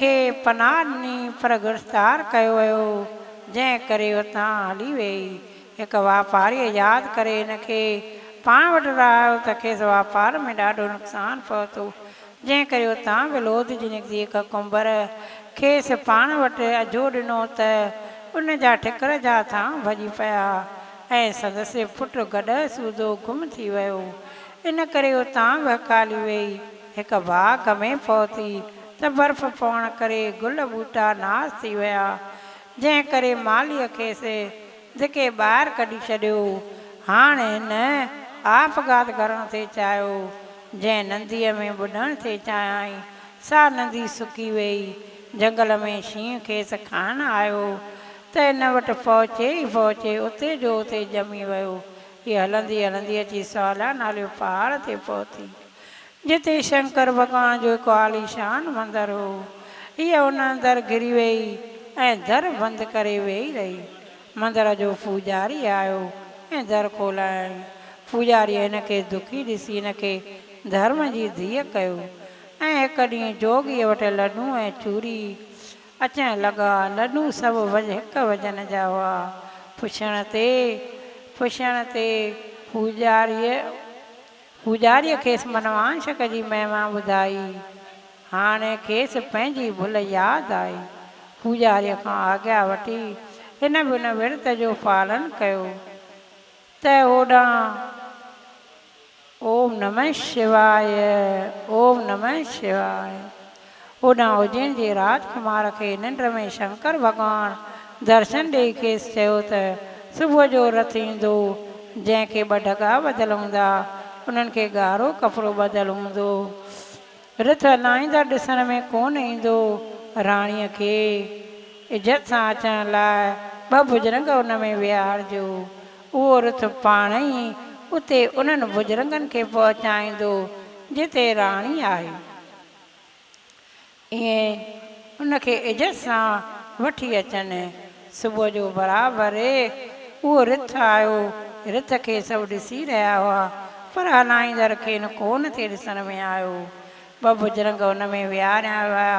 इनखे पनाह ॾिनी पर गिरफ़्तार कयो वियो, जंहिं करे उतां हली वई। हिकु वापारीअ यादि करे इनखे पाण वटि रहायो त खेसि वापार में ॾाढो नुक़सानु पहुतो, जंहिं करे उतां विलोद जी निकिती। हिकु कुंभर खेसि पाण वटि अझो ॾिनो त उन जा ठिकर जा था भॼी पिया ऐं संदसि पुटु गॾु सूदो गुम थी वियो। इन करे उतां वकाली वई। हिकु बाग़ में पहुती त बर्फ़ पवण करे गुल ॿूटा नास थी विया, जंहिं करे मालीअ खेसि धिके ॿाहिरि कढी छॾियो। हाणे हिन आपघात करण ते चाहियो, जंहिं नंदीअ में ॿुॾणु ते चाहियई सा नंदी सुकी वई। जंगल में शींहं खेसि खाइण आयो त हिन वटि पहुचे ई पहुचे उते जो उते ॼमी वियो। हीअ हलंदी हलंदी अची सवाला नाले पहाड़ ते पहुती, जिते शंकर भॻवान जो हिकु आलीशान मंदरु हो। हीअ उन अंदरि घिरी वई ऐं दर बंदि करे वेही रही। मंदर जो पूजारी आयो ऐं दर खोलायईं। पूजारीअ हिनखे दुखी ॾिसी हिनखे धर्म जी धीअ कयो ऐं हिकु ॾींहुं जोगीअ वटि लॾूं ऐं चूरी अचणु लॻा। लॾूं सभु हिकु वज़न जा हुआ। पुछण ते पूजारीअ खेसि मनवांशक जी महिमा ॿुधाई। हाणे खेसि पंहिंजी भुल यादि आई। पूजारीअ खां आज्ञा वठी हिन बि उन विर्त जो पालन कयो त होॾां ओम नमः शिवाय, ओम नमः शिवाय। होॾां उज्जैन जे राजकुमार खे निंड में शंकर भॻवानु दर्शन ॾेई खेसि चयो त सुबुह जो रथ ईंदो, जंहिंखे ॿ ढगा ॿधल हूंदा, उन्हनि खे ॻाढ़ो कपिड़ो ॿधल हूंदो। रथ हलाईंदड़ ॾिसण में कोन ईंदो। राणीअ खे इज़त सां अचण लाइ 2 बुजुर्ग उन में विहारजो। उहो रथ पाण ई उते उन्हनि बुजुर्गनि खे पहुचाईंदो जिते राणी आहे। ईअं उनखे इज़त सां वठी अचनि। सुबुह जो बराबरि उहो रथ आयो। रथ खे सभु ॾिसी रहिया हुआ, पर हलाईंदड़ खे कोन थिए ॾिसण में आयो। 2 बुजुर्ग उन में विहारिया विया।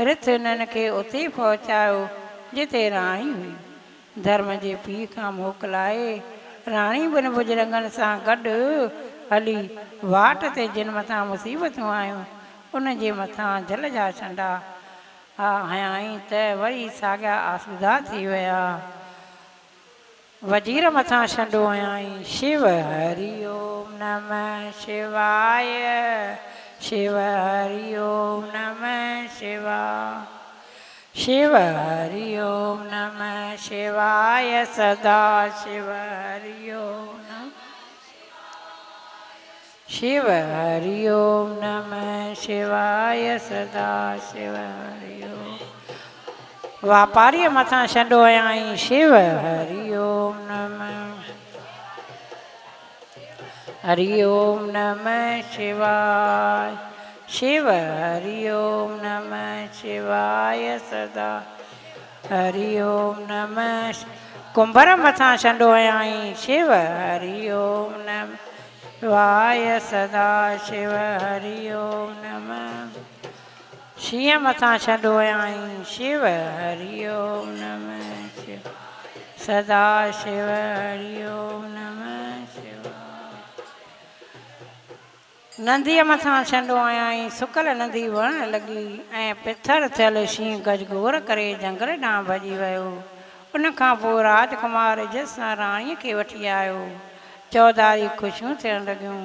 रथ हिननि खे उते पहुचायो जिते राणी हुई। धर्म जे पीउ खां मोकिलाए राणी 2 बुजुर्गनि सां गॾु हली वाट ते जिन मथां मुसीबतूं आयूं उन जे मथां जल जा छंडा हयाईं त वरी साॻिया आसूदा थी विया। वज़ीर मथां छंडो हयाईं। शिव हरि ओम नमः शिवाय, शिव हरि ओम नमः शिवाय, शिव हरि ओम नमः शिवाय सदा शिव हरि ओम नमः शिव हरि ओम नमः शिवाय सदा शिव हरि ओम। वापारीअ मथां छंडो हयाईं। शिव हरि ओम नमः हरि ओम नमः शिवाय, शिव हरि ओम नमः शिवाय सदा हरि ओम नमः। कुंभर मथां छंडो हयाईं। शिव हरि ओम नमः शिवाय सदा शिव हरि ओम नमः। शींहं मथां छंडो हयाईं। शिव हरि ओम नमः शिव सदा शिव हरि ओम नमः शिवाय। नंदीअ मथां छंडो हयाईं। सुकल नंदी वहण लॻी ऐं पिथर थियल शींहं गजगोर करे जंगल ॾांहुं भॼी वियो। उन खां पोइ राजकुमार इज़त सां राणीअ खे वठी आयो। चौधारी ख़ुशियूं थियण लॻियूं।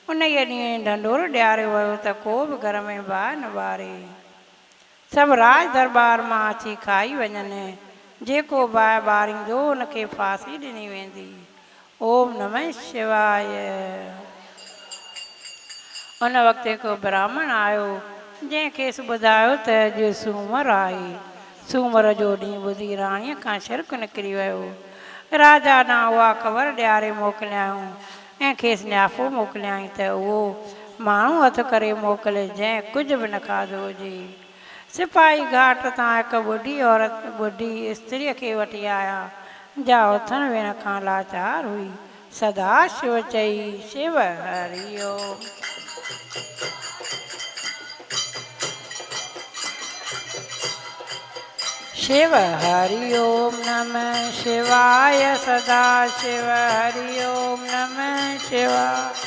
उन ई ॾींहुं ढंढोरो ॾियारियो वियो त को बि घर में बाहि न ॿारे। सभु राज दरबार मां अची खाई वञनि। जेको बाहि ॿारींदो उनखे फांसी ॾिनी वेंदी। ओम नमः शिवाय। उन वक़्तु हिकु ब्राह्मण आयो, जंहिं खेसि ॿुधायो त अॼु सूमर आहे। सूमर जो ॾींहुं ॿुधी राणीअ खां शिरक निकिरी वियो। राजा ॾांहुं उहा ख़बर ॾियारे मोकिलियाऊं ऐं खेसि नियाफ़ो मोकिलियाईं त उहो माण्हू हथु करे मोकिले जंहिं कुझु बि न खाधो हुजे। सिपाही घाट तां हिकु ॿुढी स्त्रीअ खे वठी आया, जा उथण वेहण खां लाचार हुई। सदा शिव चई। शिव हरि ओम। शिव हरि ओम नमः शिवाय सदा शिव हरि ओम नमः शिवाय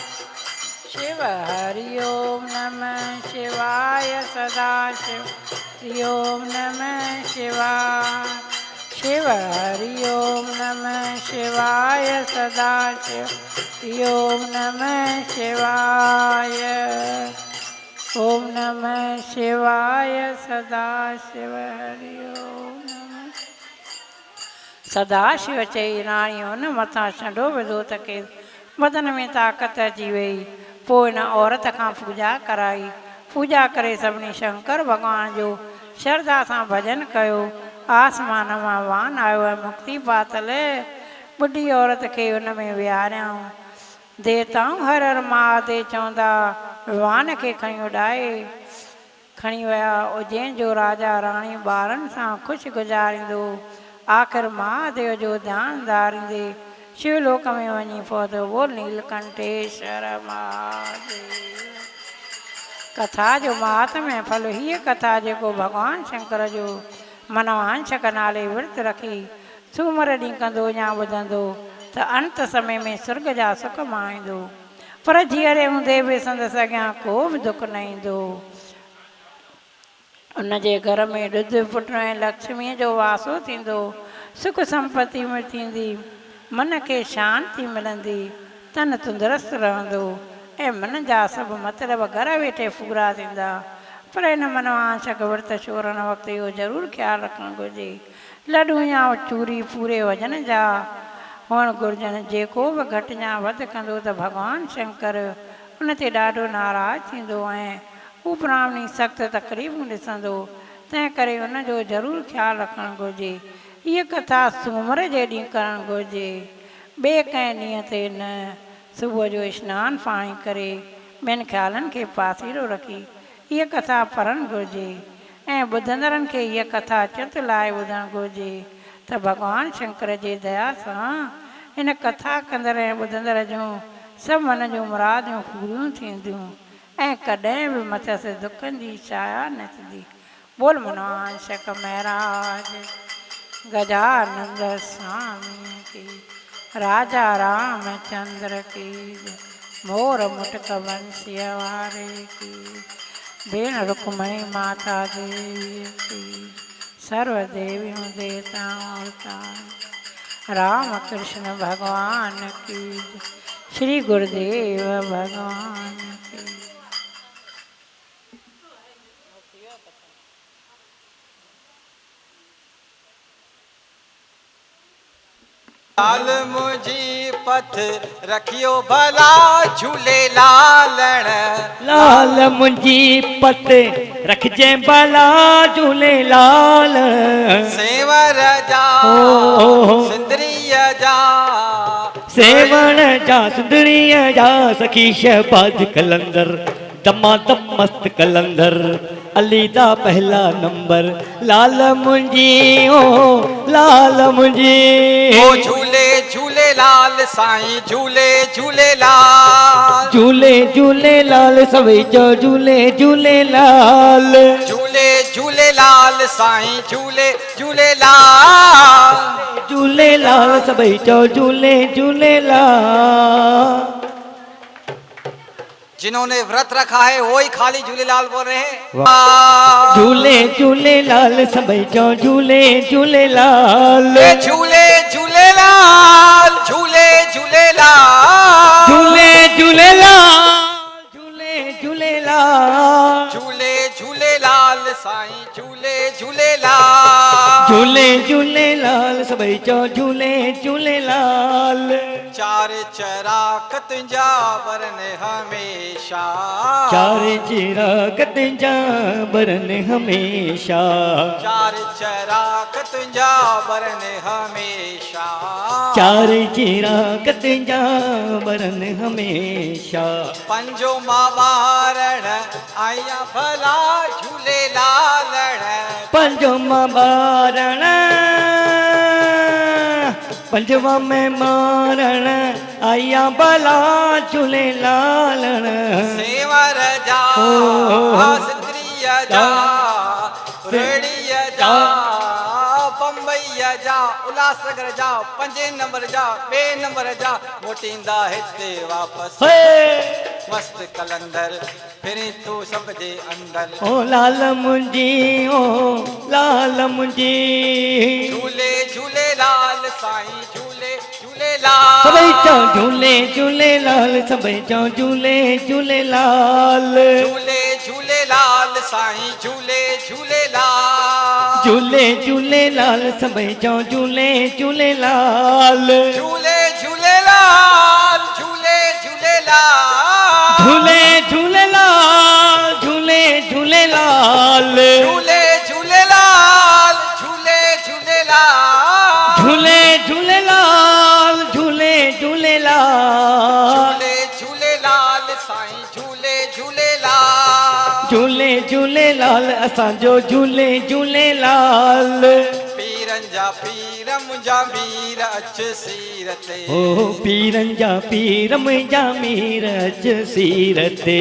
शिव हरि ओम नमः शिवाय सदा शिव हरि ओम नमः शिवाय शिव हरि ओम नमः शिवाय सदा शिव हरि ओम नमः शिवाय ओम नमः शिवाय सदा शिव हरि ओम नमः सदा शिव चई राणी हुन मथां छंडो विधो त के बदन में ताक़त अची वई। पोइ हिन औरत खां पूजा कराई। पूजा करे सभिनी शंकर भॻवान जो श्रद्धा सां भॼन कयो। आसमान मां वान आयो ऐं मुक्ति पातल बुढ़ी औरत खे हुन में विहारियाऊं। देवताऊं हर हर महादेव चवंदा वान खे खणी उॾाए खणी विया। उज्जैन जो राजा राणी ॿारनि सां ख़ुशि गुज़ारींदो। आख़िर महादेव जो ध्यानु धारींदे शिवलोक में वञी पहुतो। बोल नीलकंठेश्वर महादेव। कथा जो महात्म्य फल हीअ कथा जेको भॻवान शंकर जो मनवांशक नाले विर्त रखी सूमर ॾींहुं कंदो या ॿुधंदो त अंत समय में स्वर्ग जा सुख माणींदो। पर जीअरे हूंदे बि संदसि अॻियां को बि दुख न ईंदो। उनजे घर में ॾुध पुट ऐं लक्ष्मीअ जो वासो थींदो। सुख संपत्ति थींदी। मन खे शांती मिलंदी। तन तंदुरुस्त रहंदो ऐं मन जा सभु मतिलब घर वेठे पूरा थींदा। पर हिन मनवांशक विर्त छोड़ण वक़्तु इहो ज़रूरु ख़्यालु रखणु घुरिजे लॾूं या चूरी पूरे वज़न जा हुअणु घुरिजनि। जेको बि घटि या वधि कंदो त भॻवानु शंकर उन ते ॾाढो नाराज़ थींदो ऐं हू ब्राह्मणी सख़्तु तकलीफ़ूं ॾिसंदो। तंहिं करे उनजो ज़रूरु ख़्यालु रखणु घुरिजे। हीअ कथा सूमर जे ॾींहुं करणु घुरिजे। ॿिए कंहिं ॾींहं ते न। सुबुह जो सनानु पाणी करे ॿियनि ख़्यालनि खे पासीरो रखी हीअ कथा पढ़णु घुरिजे ऐं ॿुधंदड़नि खे हीअ कथा चित लाइ ॿुधणु घुरिजे त भॻवानु शंकर जे दया सां हिन कथा कंदड़ ऐं ॿुधंदड़ जूं सभु मन जूं मुरादियूं पूरियूं थींदियूं ऐं कॾहिं बि मथसि दुखनि जी छाया न थींदी। बोल मनवांशक महाराज गजानंद स्वामी की राजा रामचंद्र की मोर मुटक वंशीय वारे की भेण रुक्मणी माता देवी की सर्व देवियों देवताओं का राम कृष्ण भगवान की श्री गुरुदेव भगवान की। लाल मुझी पथ रखियो भला झूले लालण। लाल मुझी पथ रखजे भला झूले लाल। सेवर जा सुंदरीय जा सेवण जा सुंदरीय जा सखी शहबाज कलंदर दमादम मस्त कलंदर अली दा पहला नंबर। लाल मुंजी ओ लाल मुंजी ओ झूले झूले लाल साईं झूले झूले लाल। झूले झूले लाल सभई चो झूले झूले लाल। झूले झूले लाल साईं झूले झूले लाल। झूले लाल सभई चो झूले झूले लाल। जिन्होंने व्रत रखा है वो ही खाली झूलेलाल बोल रहे हैं। झूले झूले लाल सभई चो झूले झूले लाल। झूले झूले लाल झूले झूले लाल। झूले झूले लाल झूले झूले लाल। झूले झूले लाल साईं झूले झूले लाल। झूले झूले लाल सभई चो झूले झूले लाल। चार चराग तुंजा बरन हमेशा। चार चिराग तुंजा बरन हमेशा। चार चराग तुंजा बरन हमेशा। चार चिराग तुंजा बरन हमेशा। पंजो मावारण आया भला झूले लालण। पंजो मावारण पंजवा में मारण आया भला झूले लालण। सेवर जा सिंदरीय जा रेड़ीय जा बम्बई जा उल्हासनगर जा 5 नंबर जा 2 नंबर जा मोटींदा हिते वापस मस्त कलंदर फिरी तू सब जे अंदर ओ लाल मुंजी ओ लाल मुंजी झूले झूले लाल साईं झूले झूले लाल सभई चो झूले झूले लाल सभई चो झूले झूले लाल झूले झूले लाल साईं झूले झूले लाल झूले झूले लाल सभई चो झूले झूले लाल झूले झूले लाल झूले झूले लाल झूले झूले लाल झूले झूले लाल झूले झूले लाल झूले झूले लाल झूले झूले लाल झूले झूले लाल झूले झूले लाल साईं झूले झूले लाल झूले झूले लाल असांजो झूले झूले लाल पीरन जा पीर मुंहिंजा मीर अच सीर ते ओ पीरन जा पीर मुंहिंजा मीर अच सीर ते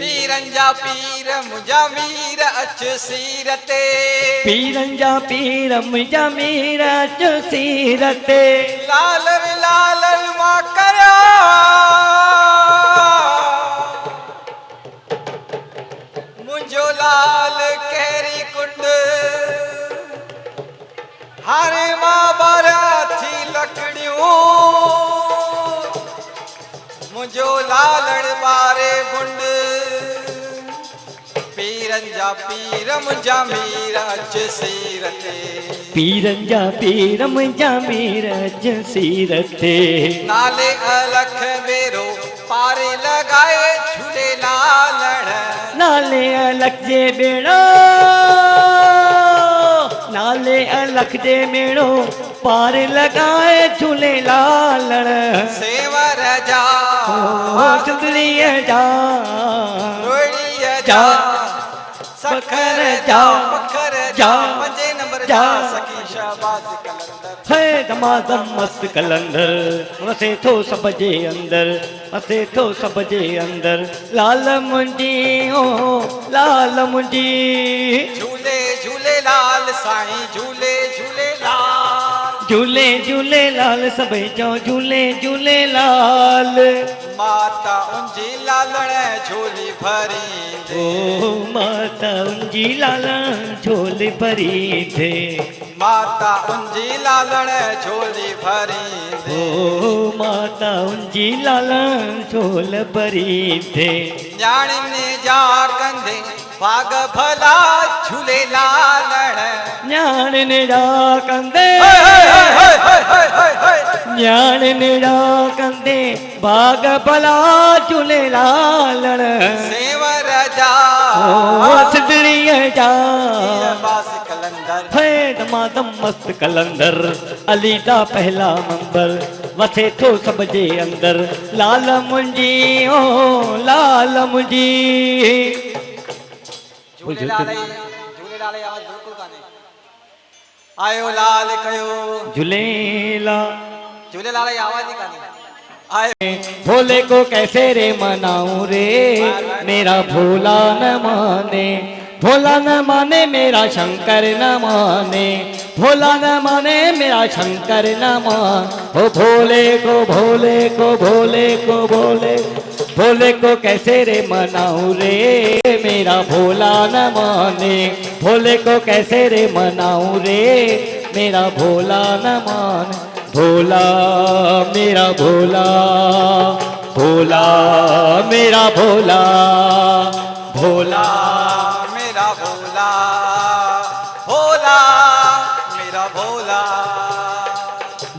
पीरन जा पीर मुंहिंजा मीर अच सीर ते पीरन जा पीर मुंहिंजा मीर अच सीर ते लाल लाल मां कया मुंहिंजो लाल कहिड़ी कुंड हाणे मां बारा थी लकड़ियूं मुंहिंजो लालण ॿारे बुंड पीरन जा पीर मुंहिंजा मीर अच सीर ते पीरन जा पीर मुंहिंजा मीर अच सीर ते नाले अलख मेरो पारे लॻाए झूलेलालण नाले अलख जे बेड़ो नाले अलख जे मेड़ो पार लॻाए झूलेलालण सेवर जा सुंदरीअ जा रोड़ीअ जा जा सखर जा पखर जा 5 नंबर जा सखी शहबाज कलंदर है दमादम मस्त कलंदर वसे थो सब जे अंदर वसे थो सब जे अंदर लाल मुंजी ओ लाल मुंजी झूले झूले लाल साईं झूले झूले लाल झूले झूले लाल सभई चो झूले झूले लाल माता उंजी लालण झोली भरी दे ओ माता उंजी लालण झोली भरी थे माता उंजी लालण झोली भरी दे ओ माता उंजी लालण झोल भरी थे न्याणियुनि जा कंधे भाग भला झूलेलालण न्याण निड़ा कंदे न्याण निड़ा कंदे भाग भला झूलेलालण सेवर जा ओ सिंधड़ीअ जा बास कलंदर है दमादम मस्त कलंदर अली दा पहला मंबर वसे थो सब जे अंदर लाल मुंजी ओ लाल मुंजी झूलेलाल झूलेलाल आवाज बिल्कुल काने आयो लाल कयो झूलेला झूलेलाल आवाज ही काने आयो भोले को कैसे रे मनाऊं रे मेरा भोला न माने भोला न माने मेरा शंकर न माने भोला न माने मेरा शंकर न मान ओ भोले को भोले को भोले को भोले भोले को कैसे रे मनाऊं रे मेरा भोला न माने भोले को कैसे रे मनाऊं रे मेरा भोला न मान भोला मेरा भोला भोला मेरा भोला भोला मेरा भोला भोला मेरा भोला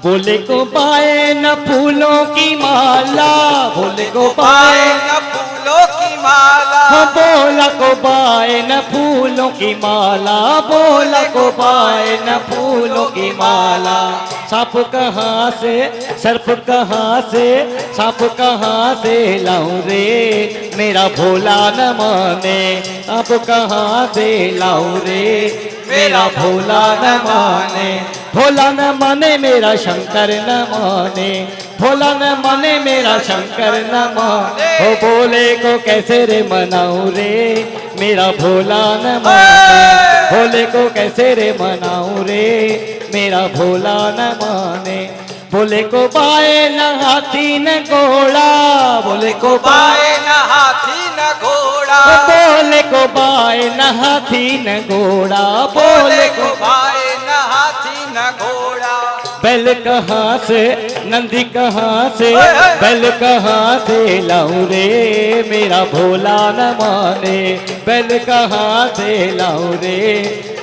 भोले को पाए न फूलों की माला भोले को पाए न फूलों की माला भोला को पाए न फूलों की माला भोला को पाए न फूलों की माला सांप कहाँ से सर्प कहाँ से सांप कहाँ से लाऊं रे मेरा भोला न माने सांप कहाँ से लाऊं रे मेरा भोला न माने भोला न माने मेरा शंकर न माने, भोला न माने मेरा शंकर न माने। ओ भोले को कैसे रे मनाऊं रे, मेरा भोला न माने। भोले को कैसे रे मनाऊं रे, मेरा भोला न माने। भोले को बाए न हाथी न घोड़ा, भोले को बाए न हाथी न घोड़ा, भोले को बाए न हाथी न घोड़ा, भोले को बाए न हाथी न घोड़ा। बैल कहाँ से नंदी कहाँ से, बैल कहाँ से लाऊं रे, मेरा भोला न माने। बैल कहाँ से लाऊं रे,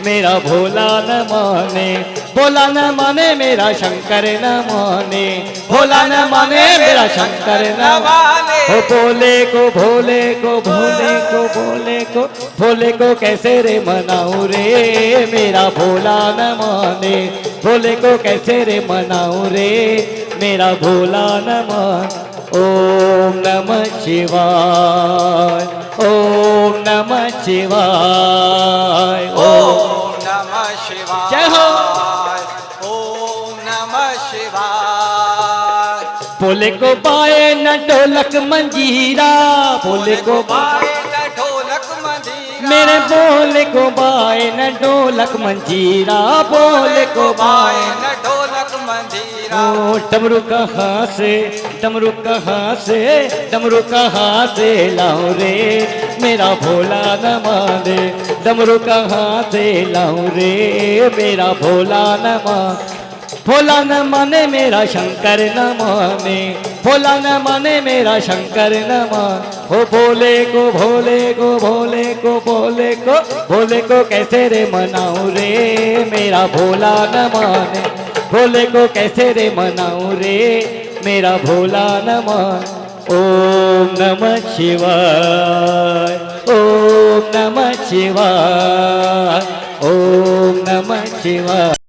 मेरा भोला न माने। भोला न माने मेरा शंकर न माने, भोला न माने मेरा शंकर न माने। ओ भोले को भोले को भोले को भोले को भोले को कैसे रे मनाऊं रे, मेरा भोला न माने। भोले को कैसे रे मनाऊं रे, मेरा भोला न माने। ओम नमः शिवाय, ओम नमः शिवाय, ओम नमः शिवाय। जय हो। ओम नमः शिवाय। भोले को बाए न ढोलक मंजीरा, भोले को बाए न ढोलक मंजीरा, मेरे भोले को बाए न ढोलक मंजीरा, भोले को बाए बाए न ढोलक मंजीरा। ओ डमरू कहाँ से, डमरू कहाँ से, डमरू कहाँ से लाऊं रे, मेरा भोला न माने। डमरू कहाँ से लाऊं रे, मेरा भोला न माने। भोला न माने मेरा शंकर न माने, भोला न माने मेरा शंकर न माने। ओ भोले को भोले को भोले को भोले को भोले को कैसे रे मनाऊं रे, मेरा भोला न माने। भोले को कैसे रे मनाऊं रे, मेरा भोला न माने। ओम नमः शिवाय, ओम नमः शिवाय, ओम नमः शिवाय।